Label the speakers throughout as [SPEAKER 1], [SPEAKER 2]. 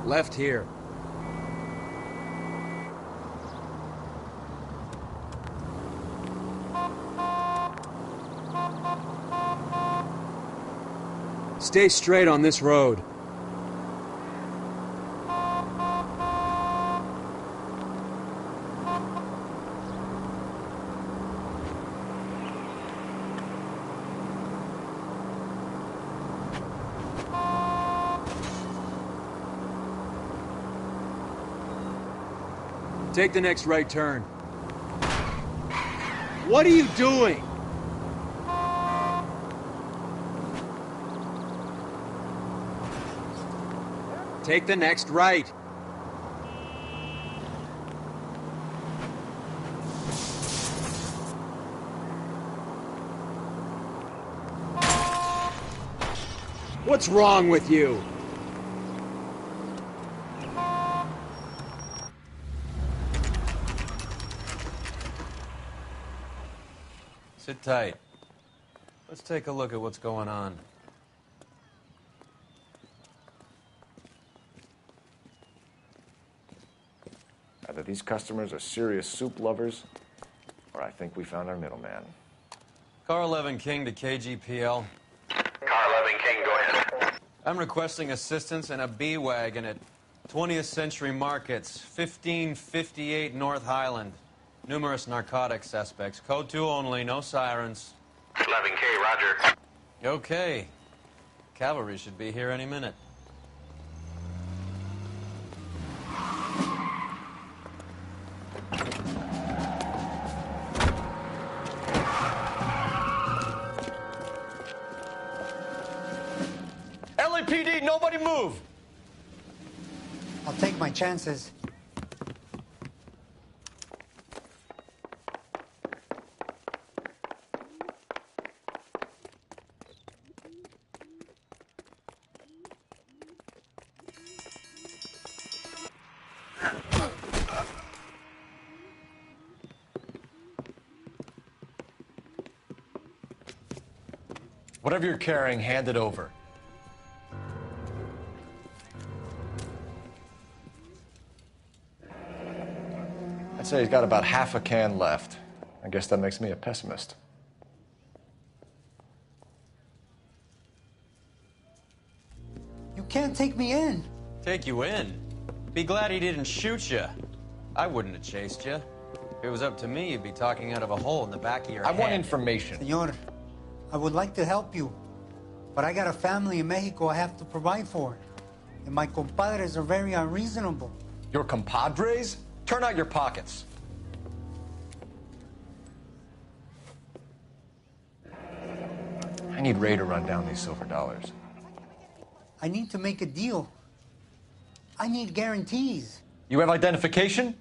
[SPEAKER 1] Left here. Stay straight on this road. Take the next right turn. What are you doing? Take the next right. What's wrong with you?
[SPEAKER 2] Sit tight. Let's take a look at what's going on.
[SPEAKER 3] Either these customers are serious soup lovers, or I think we found our middleman.
[SPEAKER 2] Car 11 King to KGPL.
[SPEAKER 4] Car 11 King, go ahead.
[SPEAKER 2] I'm requesting assistance in a B-Wagon at 20th Century Markets, 1558 North Highland. Numerous narcotic suspects. Code 2 only, no sirens.
[SPEAKER 4] 11K, roger.
[SPEAKER 2] Okay. Cavalry should be here any minute.
[SPEAKER 5] LAPD, nobody move!
[SPEAKER 6] I'll take my chances.
[SPEAKER 5] Whatever you're carrying, hand it over.
[SPEAKER 3] I'd say he's got about half a can left. I guess that makes me a pessimist.
[SPEAKER 6] You can't take me in.
[SPEAKER 2] Take you in? Be glad he didn't shoot you. I wouldn't have chased you. If it was up to me, you'd be talking out of a hole in the back of your head.
[SPEAKER 5] I want information.
[SPEAKER 6] Senor, I would like to help you, but I got a family in Mexico I have to provide for. And my compadres are very unreasonable.
[SPEAKER 5] Your compadres? Turn out your pockets.
[SPEAKER 3] I need Ray to run down these silver dollars.
[SPEAKER 6] I need to make a deal. I need guarantees.
[SPEAKER 5] You have identification?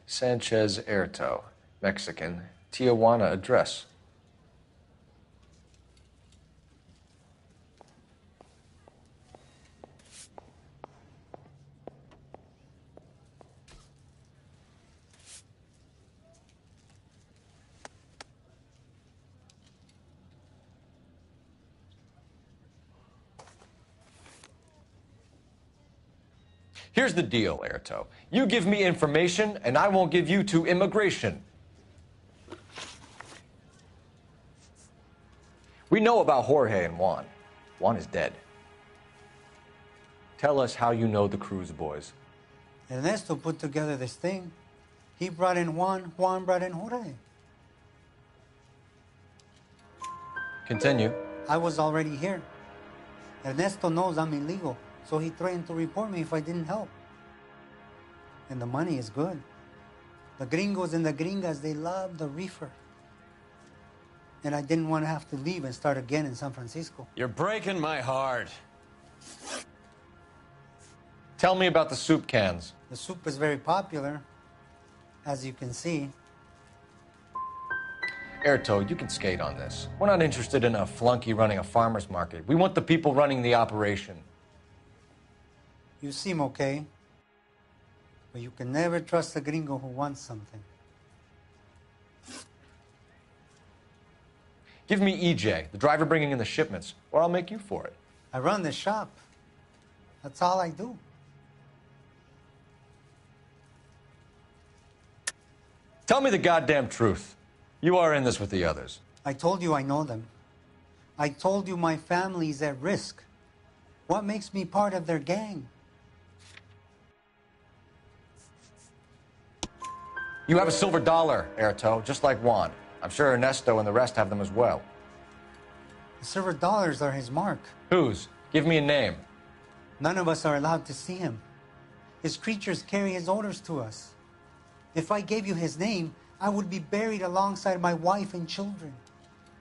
[SPEAKER 3] Sanchez Erto, Mexican, Tijuana address.
[SPEAKER 5] Here's the deal, Erto. You give me information, and I won't give you to immigration. We know about Jorge and Juan. Juan is dead. Tell us how you know the Cruz boys.
[SPEAKER 6] Ernesto put together this thing. He brought in Juan, Juan brought in Jorge.
[SPEAKER 5] Continue.
[SPEAKER 6] I was already here. Ernesto knows I'm illegal, so he threatened to report me if I didn't help. And the money is good. The gringos and the gringas, they love the reefer. And I didn't want to have to leave and start again in San Francisco.
[SPEAKER 2] You're breaking my heart.
[SPEAKER 5] Tell me about the soup cans.
[SPEAKER 6] The soup is very popular, as you can see.
[SPEAKER 5] Erto, you can skate on this. We're not interested in a flunky running a farmer's market. We want the people running the operation.
[SPEAKER 6] You seem okay, but you can never trust a gringo who wants something.
[SPEAKER 5] Give me EJ, the driver bringing in the shipments, or I'll make you for it.
[SPEAKER 6] I run the shop. That's all I do.
[SPEAKER 5] Tell me the goddamn truth. You are in this with the others.
[SPEAKER 6] I told you I know them. I told you my family's at risk. What makes me part of their gang?
[SPEAKER 5] You have a silver dollar, Erto, just like Juan. I'm sure Ernesto and the rest have them as well.
[SPEAKER 6] The silver dollars are his mark.
[SPEAKER 5] Whose? Give me a name.
[SPEAKER 6] None of us are allowed to see him. His creatures carry his orders to us. If I gave you his name, I would be buried alongside my wife and children.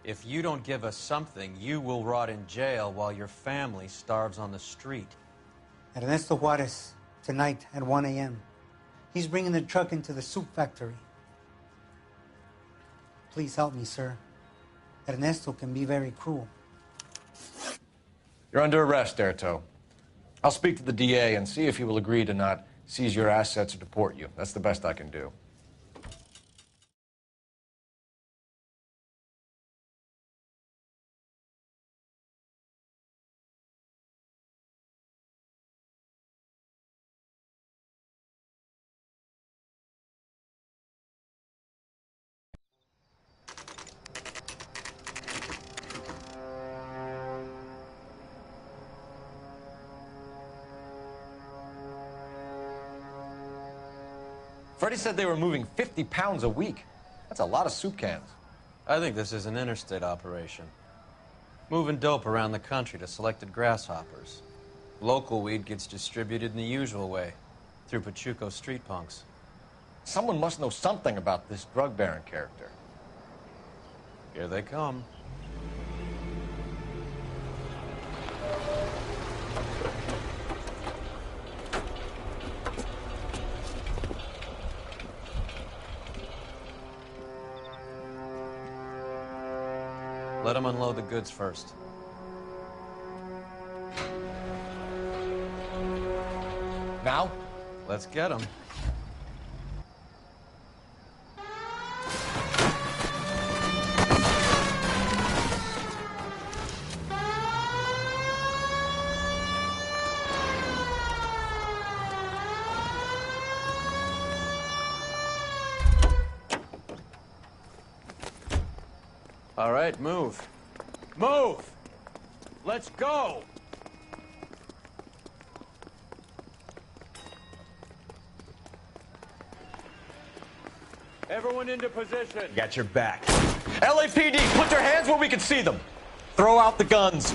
[SPEAKER 2] If you don't give us something, you will rot in jail while your family starves on the street.
[SPEAKER 6] Ernesto Juarez, tonight at 1 a.m. He's bringing the truck into the soup factory. Please help me, sir. Ernesto can be very cruel.
[SPEAKER 5] You're under arrest, Erto. I'll speak to the DA and see if he will agree to not seize your assets or deport you. That's the best I can do. Freddie said they were moving 50 pounds a week. That's a lot of soup cans.
[SPEAKER 2] I think this is an interstate operation. Moving dope around the country to selected grasshoppers. Local weed gets distributed in the usual way, through Pachuco street punks.
[SPEAKER 5] Someone must know something about this drug baron character.
[SPEAKER 2] Here they come. Let them unload the goods first.
[SPEAKER 5] Now?
[SPEAKER 2] Let's get them. All right, move. Move! Let's go! Everyone into position.
[SPEAKER 7] Got your back.
[SPEAKER 5] LAPD, put your hands where we can see them. Throw out the guns.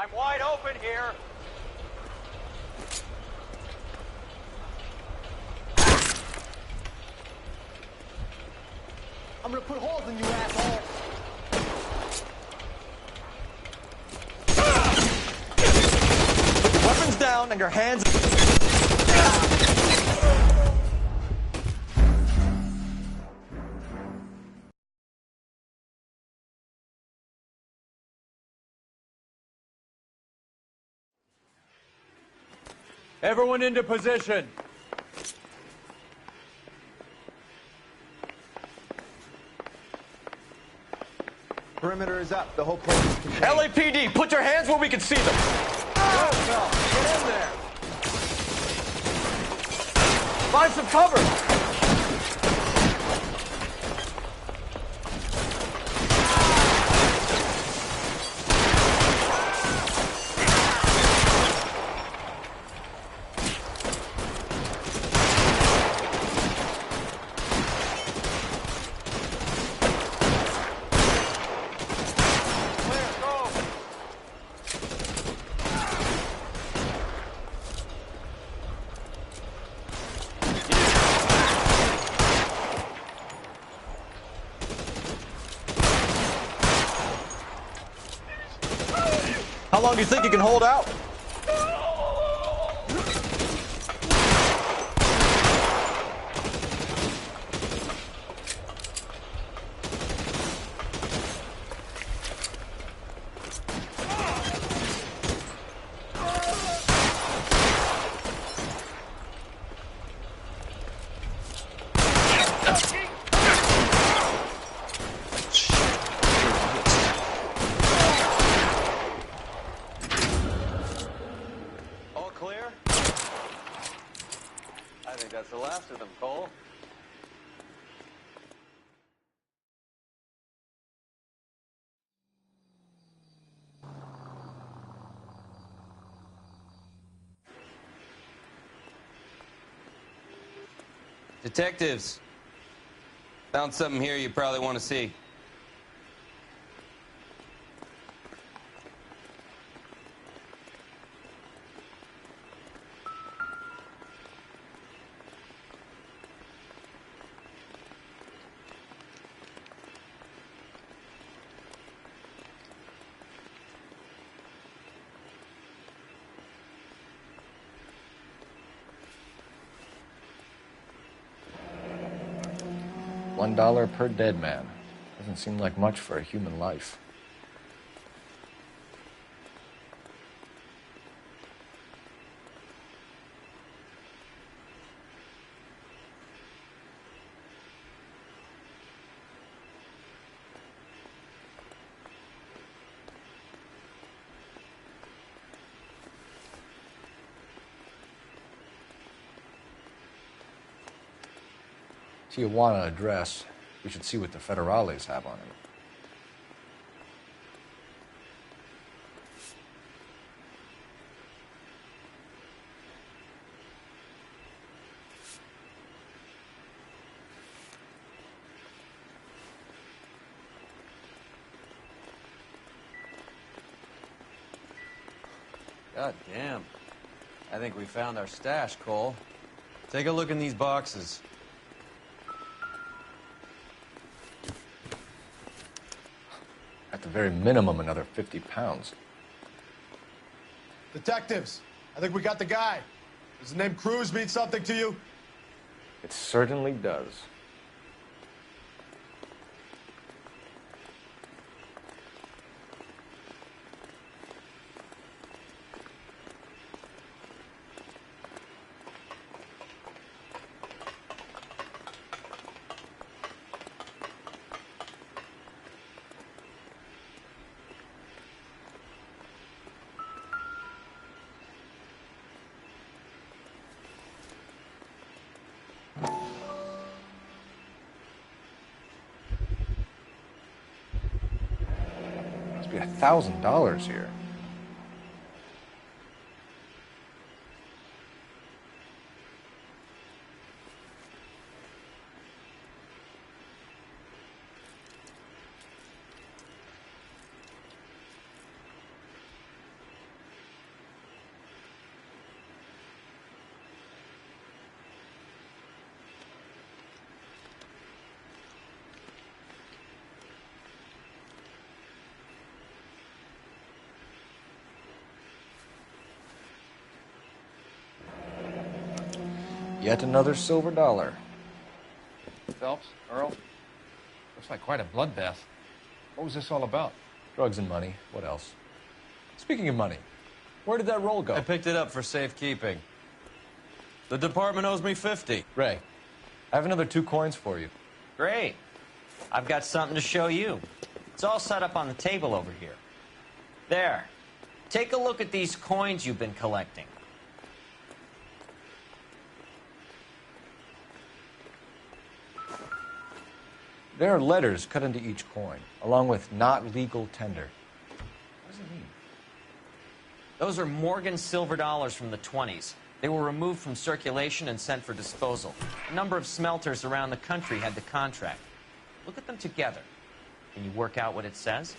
[SPEAKER 2] I'm wide open here.
[SPEAKER 7] I'm gonna put holes in you, asshole.
[SPEAKER 5] Put your weapons down and your hands...
[SPEAKER 2] Everyone into position.
[SPEAKER 7] Perimeter is up. The whole place is contained.
[SPEAKER 5] LAPD, put your hands where we can see them.
[SPEAKER 2] Get in there.
[SPEAKER 5] Find some cover. How long do you think you can hold out?
[SPEAKER 2] All clear? I think that's the last of them, Cole.
[SPEAKER 8] Detectives, found something here you probably want to see.
[SPEAKER 3] $1 per dead man. Doesn't seem like much for a human life. Tijuana address. We should see what the federales have on it.
[SPEAKER 2] God damn. I think we found our stash, Cole. Take a look in these boxes.
[SPEAKER 3] At the very minimum, another 50 pounds.
[SPEAKER 7] Detectives, I think we got the guy. Does the name Cruz mean something to you?
[SPEAKER 3] It certainly does. Must be $1,000 here. Yet another silver dollar.
[SPEAKER 5] Phelps, Earl, looks like quite a bloodbath. What was this all about?
[SPEAKER 3] Drugs and money. What else? Speaking of money, where did that roll go?
[SPEAKER 2] I picked it up for safekeeping. The department owes me 50.
[SPEAKER 5] Ray, I have another 2 coins for you.
[SPEAKER 9] Great. I've got something to show you. It's all set up on the table over here. There. Take a look at these coins you've been collecting.
[SPEAKER 5] There are letters cut into each coin, along with not legal tender. What does it mean?
[SPEAKER 9] Those are Morgan silver dollars from the 20s. They were removed from circulation and sent for disposal. A number of smelters around the country had the contract. Look at them together. Can you work out what it says?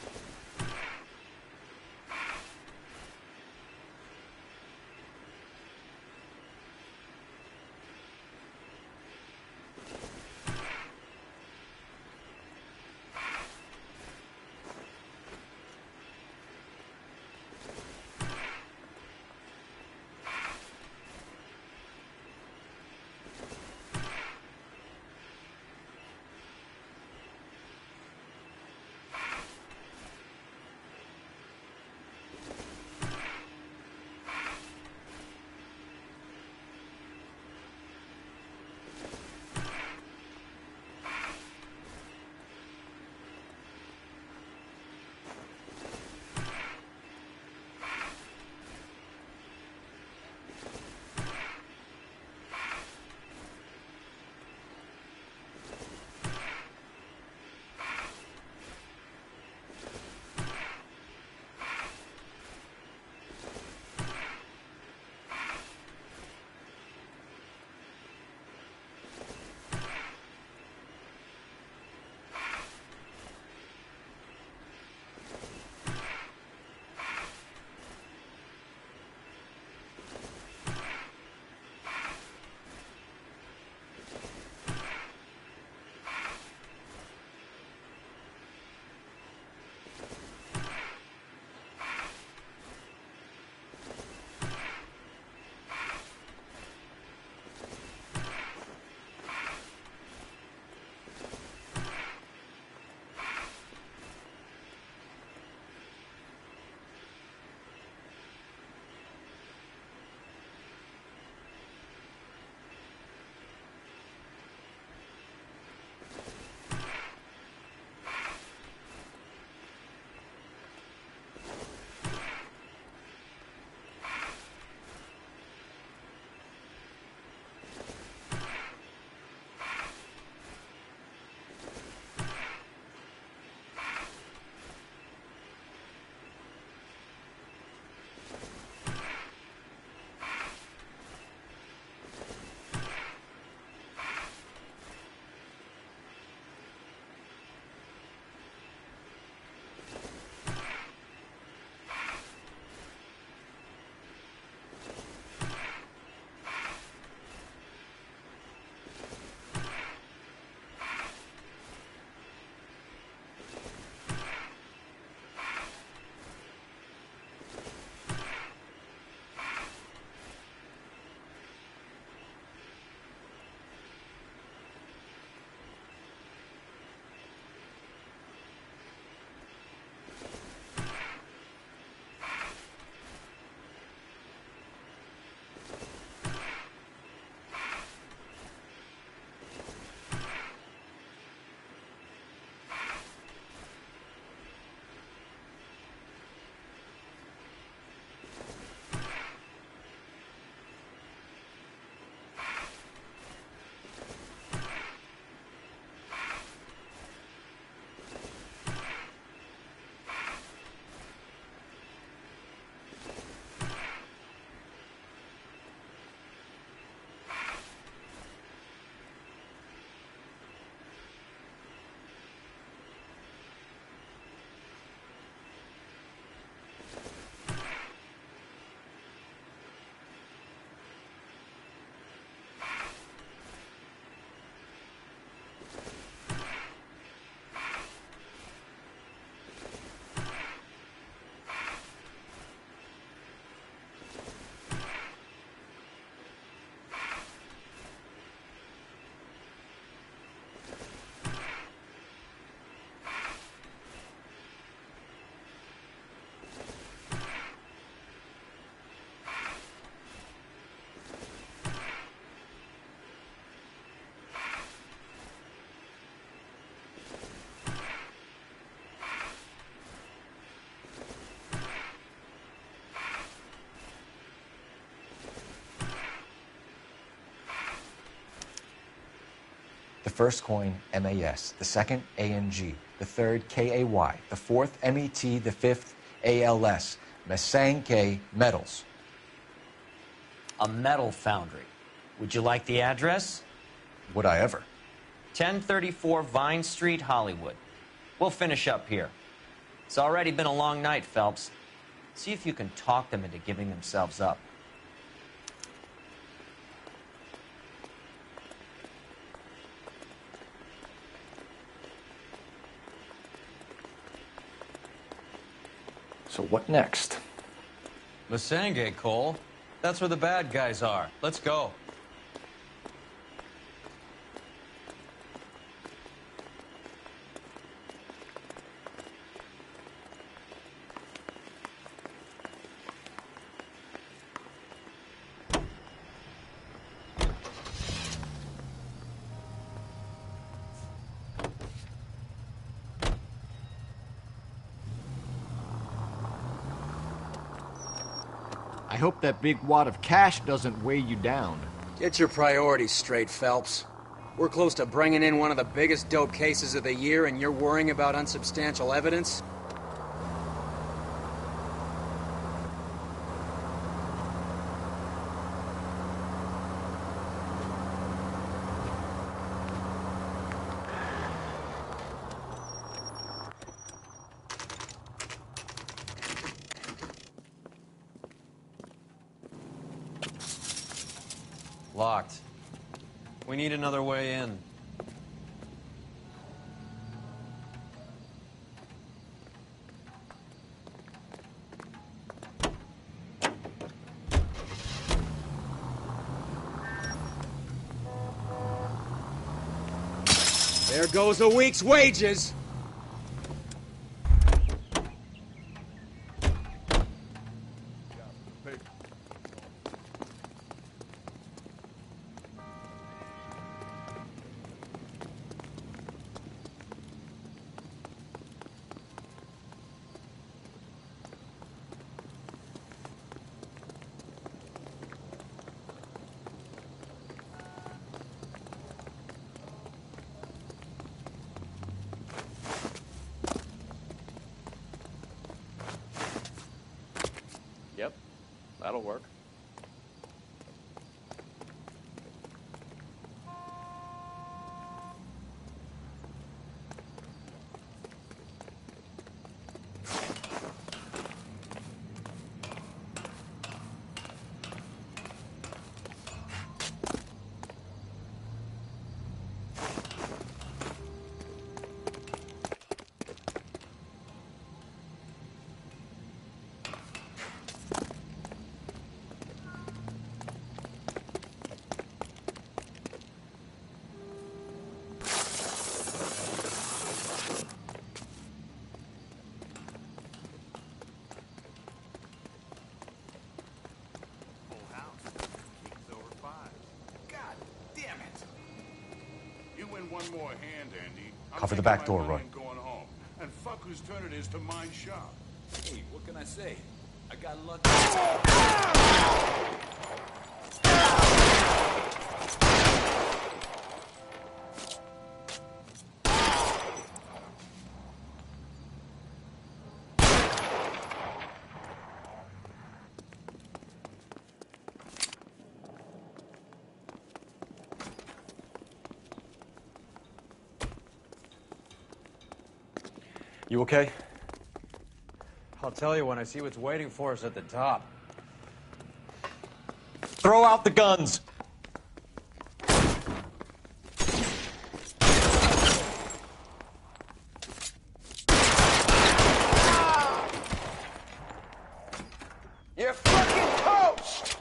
[SPEAKER 5] first coin, MAS. The second, ANG. The third, KAY. The fourth, MET. The fifth, ALS. Masanke Metals.
[SPEAKER 9] A metal foundry. Would you like the address?
[SPEAKER 5] Would I ever?
[SPEAKER 9] 1034 Vine Street, Hollywood. We'll finish up here. It's already been a long night, Phelps. See if you can talk them into giving themselves up.
[SPEAKER 3] So what next?
[SPEAKER 2] Masange, Cole. That's where the bad guys are. Let's go.
[SPEAKER 10] I hope that big wad of cash doesn't weigh you down.
[SPEAKER 1] Get your priorities straight, Phelps. We're close to bringing in one of the biggest dope cases of the year, and you're worrying about unsubstantial evidence?
[SPEAKER 2] Locked. We need another way in.
[SPEAKER 1] There goes a week's wages!
[SPEAKER 3] Yep, that'll work.
[SPEAKER 11] One more hand, Andy.
[SPEAKER 5] Cover the back door, Roy.
[SPEAKER 11] Going home. And fuck whose turn it is to mind shop.
[SPEAKER 12] Hey, what can I say? I got lucky.
[SPEAKER 5] You okay?
[SPEAKER 2] I'll tell you when I see what's waiting for us at the top.
[SPEAKER 5] Throw out the guns!
[SPEAKER 12] You're fucking toast!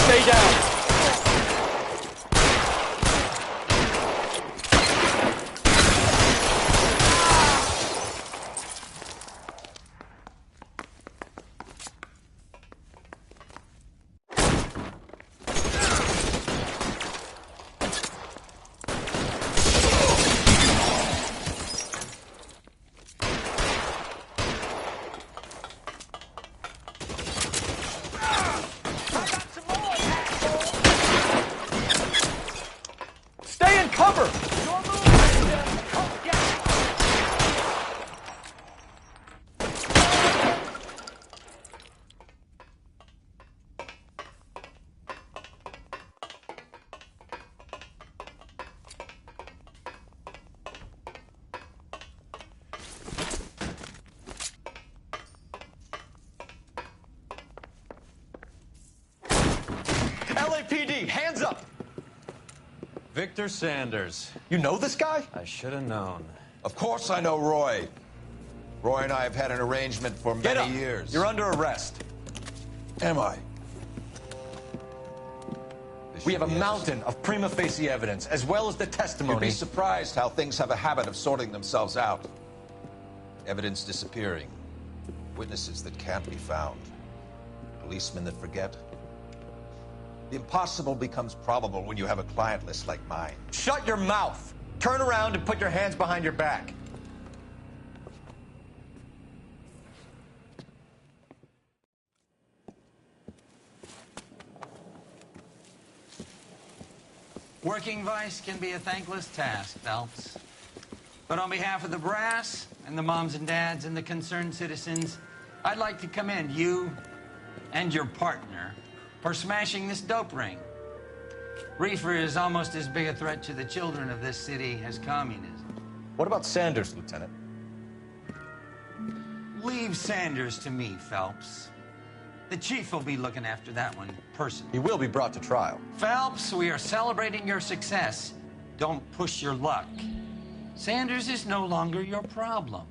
[SPEAKER 5] Stay down!
[SPEAKER 2] Victor Sanders.
[SPEAKER 5] You know this guy?
[SPEAKER 2] I should have known.
[SPEAKER 13] Of course I know Roy. Roy and I have had an arrangement for
[SPEAKER 5] Get up.
[SPEAKER 13] many years.
[SPEAKER 5] You're under arrest.
[SPEAKER 13] Am I?
[SPEAKER 5] We have a mountain of prima facie evidence, as well as the testimony.
[SPEAKER 13] You'd be surprised how things have a habit of sorting themselves out. Evidence disappearing. Witnesses that can't be found. Policemen that forget. The impossible becomes probable when you have a client list like mine.
[SPEAKER 5] Shut your mouth. Turn around and put your hands behind your back.
[SPEAKER 14] Working vice can be a thankless task, Phelps. But on behalf of the brass and the moms and dads and the concerned citizens, I'd like to commend you and your partner for smashing this dope ring. Reefer is almost as big a threat to the children of this city as communism.
[SPEAKER 5] What about Sanders, Lieutenant?
[SPEAKER 14] Leave Sanders to me, Phelps. The chief will be looking after that one personally.
[SPEAKER 5] He will be brought to trial.
[SPEAKER 14] Phelps, we are celebrating your success. Don't push your luck. Sanders is no longer your problem.